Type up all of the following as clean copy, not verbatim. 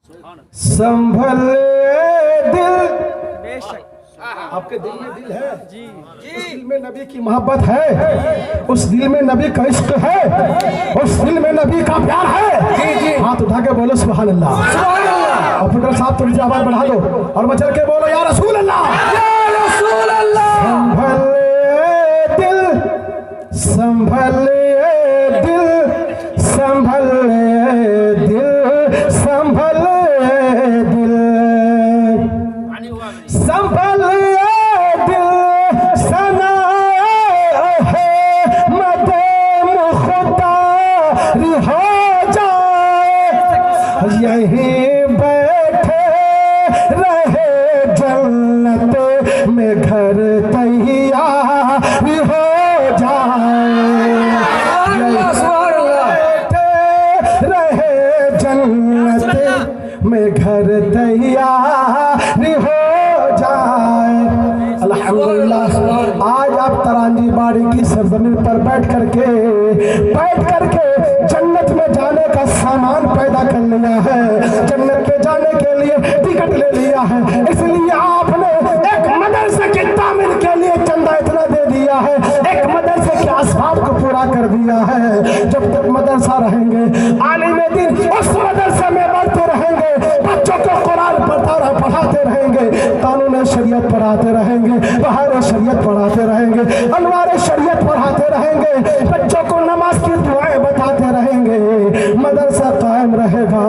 संभल दिल, आपके दिल में दिल है जी, उस दिल में नबी की मोहब्बत है, उस दिल में नबी का इश्क है, उस दिल में नबी का प्यार है जी जी। हाथ उठा के बोलो सुभान अल्लाह। और पुत्र साहब थोड़ी सी आवाज बढ़ा दो और मचल के बोलो या रसूल अल्लाह, या रसूल अल्लाह। संभल दिल, संभल दिल, संभल दिल, संभल दिल, संभल दिल, सना है मदे मुख्तारी हो जाए, यहीं बैठे रहे जन्नत में घर तैयार हो जाए, रहे जन्नत में घर तैयार हो जाए। अल्हम्दुलिल्लाह आज आप तरांजी बाड़ी की सरजमीन पर बैठ करके जन्नत में जाने का सामान पैदा कर लिया है, जन्नत में जाने के लिए टिकट ले लिया है, इसलिए आपने एक मदरसे की तामीर के लिए चंदा इतना दे दिया है, एक मदरसे के असबाब को पूरा कर दिया है। जब तक मदरसा रहेंगे आलिम दीन उस मदरसे में बढ़ते रहेंगे, बच्चों को कुरान पढ़ाते रहेंगे, कानून शरीयत पढ़ाते रहेंगे, बहार शरीयत पढ़ाते रहेंगे, अनवार शरीयत पढ़ाते रहेंगे, बच्चों को नमाज की दुआएं बताते रहेंगे, मदरसा कायम रहेगा।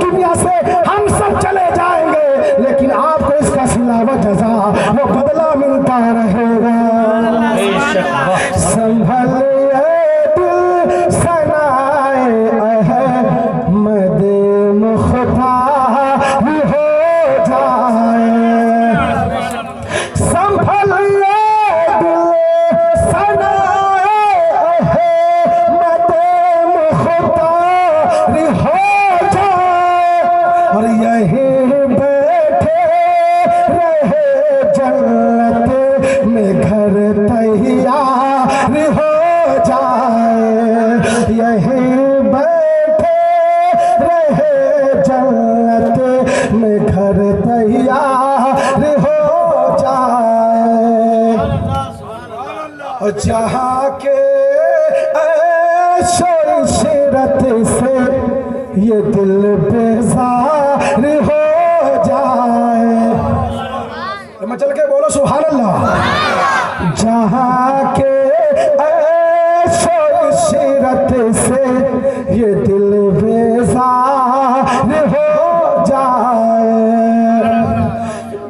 दुनिया से हम सब चले जाएंगे लेकिन आपको इसका सिला व जज़ा वो बदला मिलता रहेगा। संभल दिल, सनाए अहमद मुख्तार हो जाए, संभल दिल, सनाए अहमद मुख्तार हो जाए, और यहीं बैठे रहे जन्नत में घर तैयार हो जाए, यहीं बैठे रहे जन्नत में घर तैयार हो जाए। और जहाँ के ऐशो इशरत से ये दिल बेजार हो जाए, मचल के बोलो सुभान अल्लाह। जहाँ के ऐशो इशरत से ये दिल बेजार हो जाए,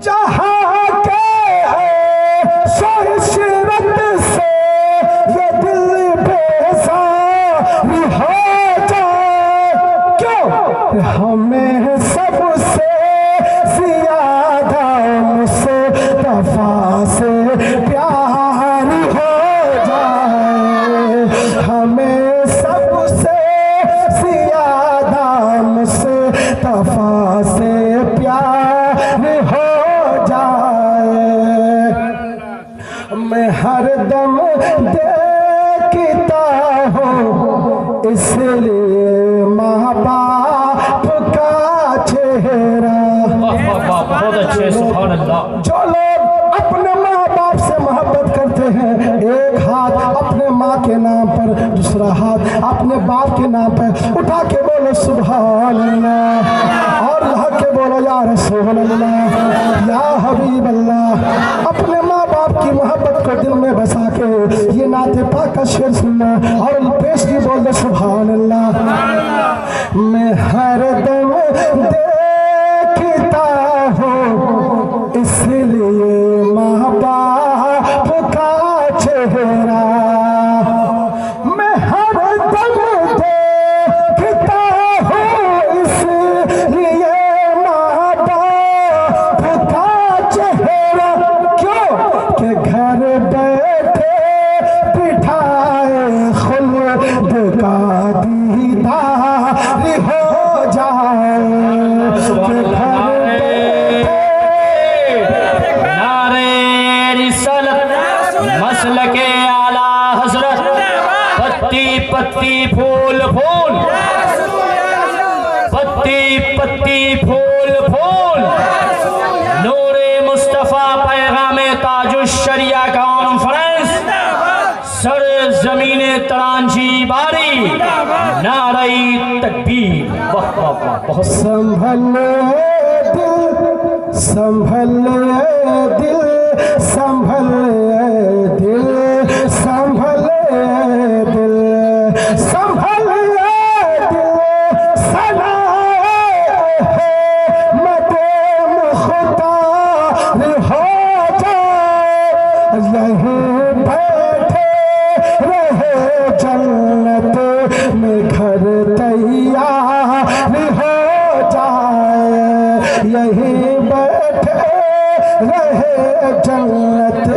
जहाँ के ऐशो इशरत से ये दिल बेजार हो जाए, क्यों हमें सबसे ज्यादा मुस्तफा से प्यार हो जाए, हमें सबसे ज्यादा मुस्तफा से प्यार हो जाए। मैं हरदम देखता हूँ इसलिए माँ बाप का चेहरा, बहुत अच्छे सुभान अल्लाह। जो लोग अपने माँ बाप से मोहब्बत करते हैं, एक हाथ अपने माँ के नाम पर, दूसरा हाथ अपने बाप के नाम पर उठा के बोलो सुभान अल्लाह, और लह के बोलो या रसूल अल्लाह, या हबीब अल्लाह। अपने माँ बाप की मोहब्बत को दिल में बसा के ये नाते पाक का शेर सुनना और पेश की बोल दो सुभान अल्लाह। मैं हरदम देखता हूँ इसलिए माँ बाप का चेहरा, मैं हरदम देखता हूँ इसलिए माँ बाप का चेहरा, क्यों कि घर बैठे बिठाए खुल्द का दीदार हो जाए, कि घर बैठे पत्ती फूल फूल नूरे मुस्तफ़ा पैगाम ताजुश्शरिया कॉन्फ्रेंस सर जमीन तरांजी बारी नारे तकबीर। वाह वाह वाह, बहुत संभल दिल संभल दिल संभल दिल संभल दिल संभल दिल सना है मदे मुख्तार हो जाए यहीं बैठे रहे जन्नत में घर तैयार हो जाए यहीं बैठे रहे जन्नत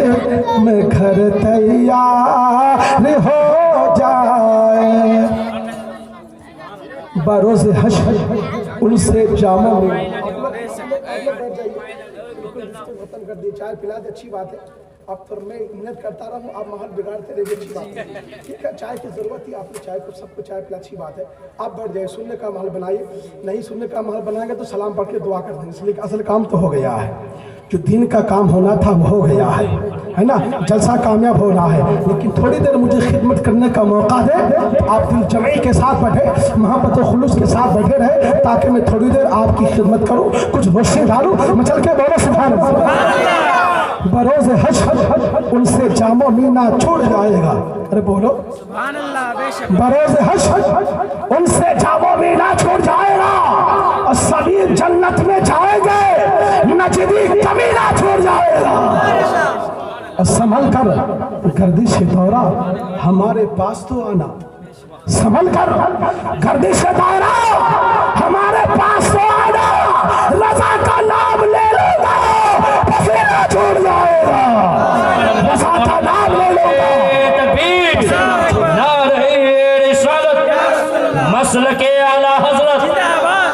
में घर तैयार हो जाए। बरोज़ हश्र उनसे जामा में खत्म कर दी, चाय पिला दे, अच्छी बात है। अब तो मैं मेहनत करता रहा हूँ, आप माहौल बिगाड़ते रहिए, अच्छी बात है। ठीक है, चाय की ज़रूरत थी, आपने चाय को सबको चाय पिला, अच्छी बात है। आप बढ़ जाए, सुनने का माहौल बनाइए, नहीं सुनने का माहौल बनाएंगे तो सलाम पढ़ के दुआ कर देंगे, इसलिए असल काम तो हो गया है, जो दीन का काम होना था वो हो गया है ना। जलसा कामयाब होना है, लेकिन थोड़ी देर मुझे खिदमत करने का मौका दे। आप दिल जमाई के साथ बैठे, मोहब्बत और खुलूस के साथ बैठे रहे, ताकि मैं थोड़ी देर आपकी खिदमत करूँ, कुछ रोशनी डालूँ। मैं चल के बोलो सुभान अल्लाह। बरोज़ हश्र उनसे जामो मीना छूट जाएगा, अरे बोलो बरोज़ हश्र उनसे जामो मीना छूट जाएगा और सभी जन्नत में जाएंगे, नजदी कमीना छूट जाएगा। और संभल कर गर्दिश दौरा हमारे पास तो आना, संभल कर गर्दिश दौरा हमारे पास तो आना, रज़ा का नाम ले लूंगा पसीना छूट जाएगा, रज़ा का नाम ले लूंगा। तकबीर, नारे रिसालत, मसलके आला हजरत,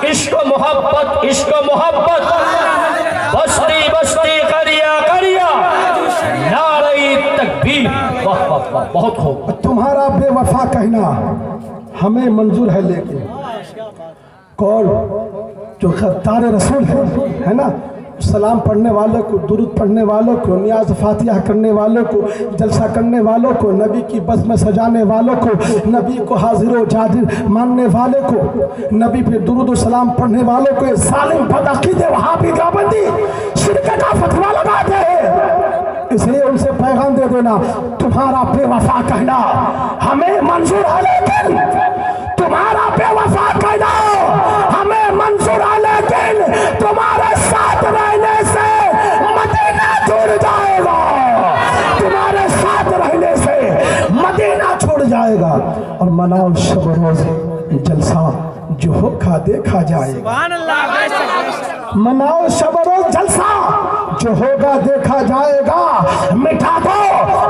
इश्क मोहब्बत बस्ती बस्ती करिया करिया, नारे तकबीर। वाह वाह वाह, बहुत खूब। तुम्हारा बेवफा कहना हमें मंजूर है, लेकिन कौन जो गद्दार रसूल है ना, सलाम पढ़ने वालों को, दुरूद पढ़ने वालों को, नियाज फातिहा करने वालों को, जलसा करने वालों को, नबी की बस में सजाने वालों को, नबी को हाजिर व जाजिर मानने वाले को, नबी पे दुरूद व सलाम पढ़ने वालों को जालिम बदअकीदे वहाबी देवबंदी शिरक का फतवा लगाते हैं। इसलिए उनसे पैगाम दे देना, तुम्हारा बेवफा कहना हमें मंजूर है, लेकिन तुम्हारा बेवफा कहना हमें मंजूर है, लेकिन तुम्हारे साथ रहने से मदीना छूट जाएगा, तुम्हारे साथ रहने से मदीना छूट जाएगा। और मनाओ शब रोज़ जलसा जो होगा देखा जाएगा, मनाओ शब रोज़ जलसा जो होगा देखा जाएगा, मिटा दो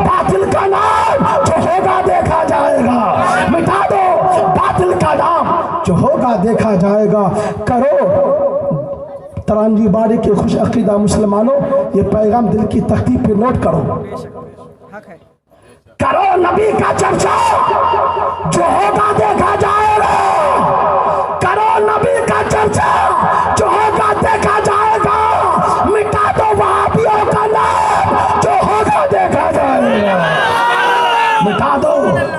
बातिल का नाम जो होगा देखा जाएगा, मिटा दो बातिल का नाम जो होगा देखा जाएगा। करो तरांजी बारी के खुश अकीदा मुसलमानों, ये पैगाम दिल की तख्ती पे नोट करो, करो नबी का चर्चा जो होगा देखा जाएगा, करो नबी का चर्चा जो होगा देखा जाएगा, मिटा दो वहाबियों का नाम जो होगा देखा जाएगा, मिटा दो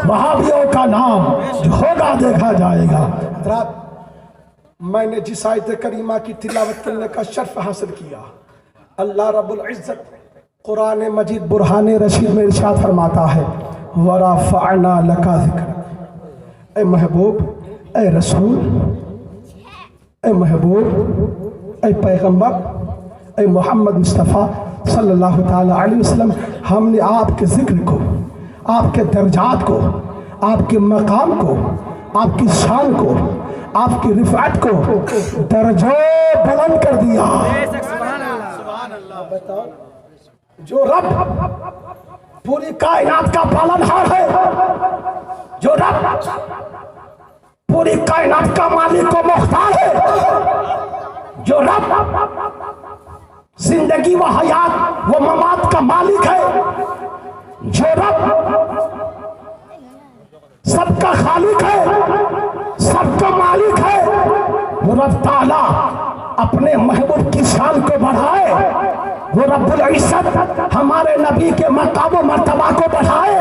वहाबियों का नाम जो होगा देखा जाएगा। हज़रात, मैंने जिस आयत करीमा की तिलावत करने का शर्फ हासिल किया, अल्लाह रब्बुल इज़्ज़त कुरान मजीद बुरहान रशीद में इरशाद फरमाता है, वरफ़अना लका ज़िक्र। ए महबूब, ए रसूल, ए महबूब, ए पैगम्बर, ए मोहम्मद मुस्तफ़ा सल्लल्लाहु ताला अलैहि वसल्लम, हमने आपके ज़िक्र को, आपके दर्जात को, आपके मकाम को, आपकी शान को, आपकी रिफ़अत को दर्जों बुलंद कर दिया। बताओ, जो रब पूरी कायनात का पालनहार है, जो रब पूरी कायनात का मालिक को मुख्तार है, जो रब जिंदगी व हयात व ममात का मालिक है, जो रब सबका खालिक है, सबका मालिक है, वो रब ताला ताला अपने महबूब की शान को बढ़ाए, वो रब्बुल इज्जत हमारे नबी के मकाम व मर्तबा को बढ़ाए।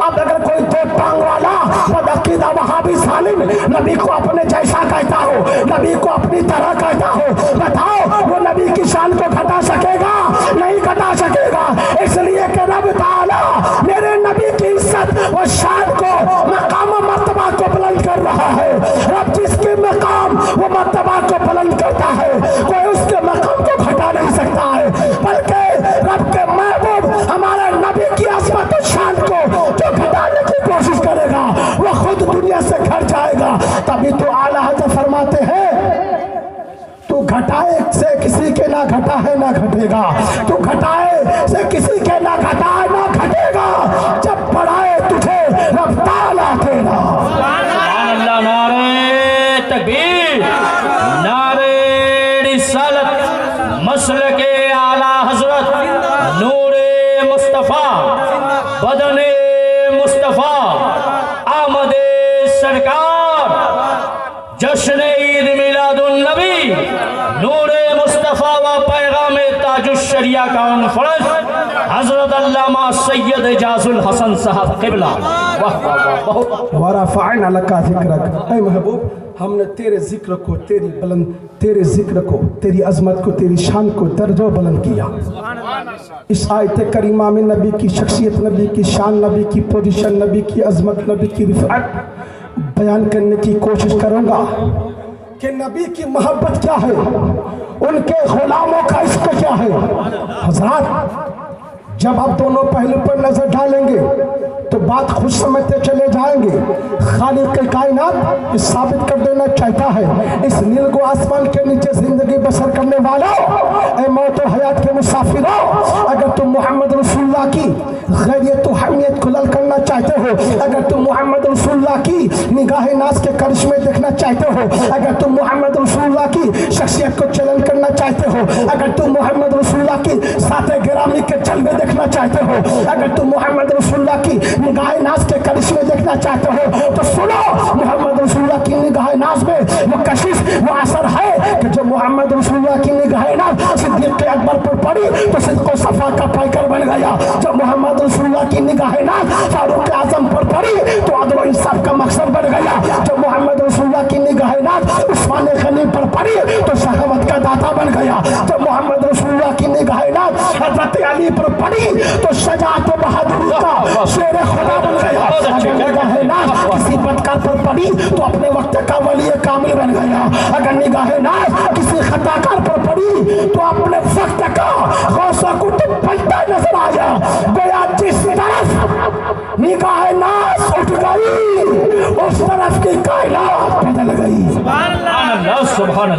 अब अगर कोई दो टांग वाला बदअकीदा वहाबी सालिम नबी को अपने जैसा कहता हो, नबी को अपनी तरह कहता हो, बताओ वो नबी की शान को घटा सकेगा? नहीं घटा सकेगा। इसलिए कि रब ताला मेरे नबी की इज्जत व शान को, मकाम व मर्तबा को बुलंद कर रहा है। रब जिसके मकाम व मर्तबा को बुलंद करता है, कोई उसके मकाम को घटा नहीं सकता है, बल्कि रब के महबूब हमारे नबी की अज़मत और शान को जो घटाने की कोशिश करेगा वो खुद दुनिया से घर जाएगा। तभी तो आला हज़रत फरमाते हैं, तू घटाए से किसी के ना घटा है ना घटेगा, तू घटाए से किसी के ना घटा है ना घटेगा, जब बढ़ाए तुझे रब ताला तेरा। अल्लाह, नारे तकबीर, नारे रिसालत, मसलके आला हजरत, नूरे मुस्तफा, बदने मुस्तफा, आमदे सरकार, जश्न ईद मिलादुन नबी, नूरे मुस्तफा व पैगाम ताजुश शरिया कॉन्फ्रेंस, हजरत अल्लामा सैयद एजाजुल हसन साहब क़िबला। वाह वाह वाह, बहुत वरफ़अना लका ज़िक्रक। ऐ महबूब, हमने तेरे जिक्र को, तेरी बुलंद, तेरे जिक्र को, तेरी अजमत को, तेरी शान को दर्जो बुलंद किया। इस आयत करीमा में नबी की शख्सियत, नबी की शान, नबी की पोजीशन, नबी की अजमत, नबी की रिफ़अत बयान करने की कोशिश करूँगा कि नबी की मोहब्बत क्या है, उनके गुलामों का इश्क क्या है। हज़रात, जब आप दोनों पहलू पर नजर डालेंगे तो बात खुद समझते चले जाएंगे। खालिक के कायनात ये साबित कर देना चाहता है, इस नीलगो आसमान के नीचे जिंदगी बसर करने वालों, ऐ मौत व हयात के मुसाफिरों, अगर तुम मोहम्मद रसूलुल्लाह की गैरियत व हमीयत को लल करना चाहते हो, अगर तुम मोहम्मद रसूलुल्लाह की निगाह नाज के करिश्मे देखना चाहते हो, अगर तुम मोहम्मद रसूलुल्लाह की शख्सियत को चलन करना चाहते हो, अगर तुम मोहम्मद रसूलुल्लाह की साथे गिरामी के जलवे देखना चाहते हो, अगर तुम मोहम्मद रसूलुल्लाह की निगाह नाज के करिश्मे देखना चाहते हो, तो सुनो, मोहम्मद रसूलुल्लाह की निगाह नाज में वो कशिश, वो असर है कि जो मोहम्मद रसूलुल्लाह की निगाह नाज सिद्दीक़ अकबर पर पड़ी तो सिद्क़ व सफ़ा का पैकर बन गया। जो मोहम्मद रसूलुल्लाह की निगाह नाज फारूक आज़म पर पड़ी तो अदल व इंसाफ का मकसद बन गया। जो मोहम्मद रसूलुल्लाह की निगाह नाज उस्मान गनी पर पड़ी तो सखावत का दाता बन गया। जो मोहम्मद रसूलुल्लाह की निगाह नाज हज़रत अली पर पड़ी तो शजाअत व बहादुरी का शेर खुदा बन गया। अगर निगाह नाज किसी बदकार पर पड़ी तो अपने वक्त का वली कामिल बन गया। अगर निगाह नाज किसी खताकार पर पड़ी तो अपने वक्त का गौसा कुतुब बनता नजर आया। गोया जिस तरफ निगाह नाज उठ गई उस तरफ की कायनात बदल गई।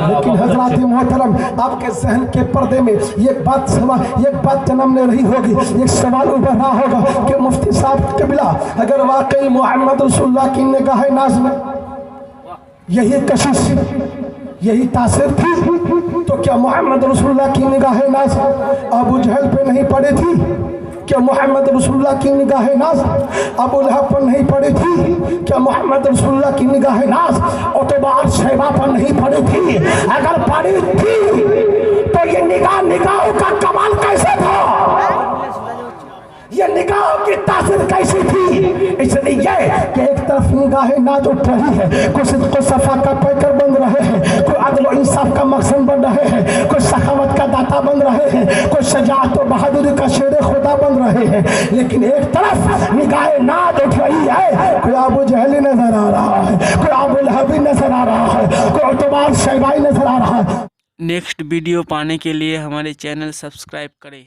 लेकिन हजरात मोहतरम, आपके जहन के पर्दे में एक बात जन्म ले रही होगी, एक सवाल उभर रहा होगा कि मुफ्ती साहब क़िबला, अगर वाकई मोहम्मद रसूलुल्लाह की निगाह नाज में यही कशिश, यही तासीर थी, तो क्या मोहम्मद रसूलुल्लाह की निगाह नाज अबू जहल पे नहीं पड़ी थी? क्या मोहम्मद रसूलुल्लाह की निगाह नाज अबू लहब पर नहीं पड़ी थी? क्या मोहम्मद रसूलुल्लाह की निगाह नाज उतबा और शैबा पर नहीं पड़ी थी? अगर पड़ी थी तो ये निगाहों का कमाल कैसे था, ये निगाहों की तासीर कैसी थी? इसलिए कि एक तरफ निगाह नाज उठ रही है, कोई सिद्क़ व सफ़ा का पैकर बन रहे हैं, कोई अदल व इंसाफ का मकसद बन रहे हैं, कोई सखावत का दाता बन रहे हैं, कोई शजाअत व बहादुरी का शेर खुदा बन रहे हैं। लेकिन एक तरफ निगाह नाज उठ रही है, कोई अबू जहल नजर आ रहा है, कोई अबू लहब नजर आ रहा है, कोई उतबा शैबा नजर आ रहा है। नेक्स्ट वीडियो पाने के लिए हमारे चैनल सब्सक्राइब करें।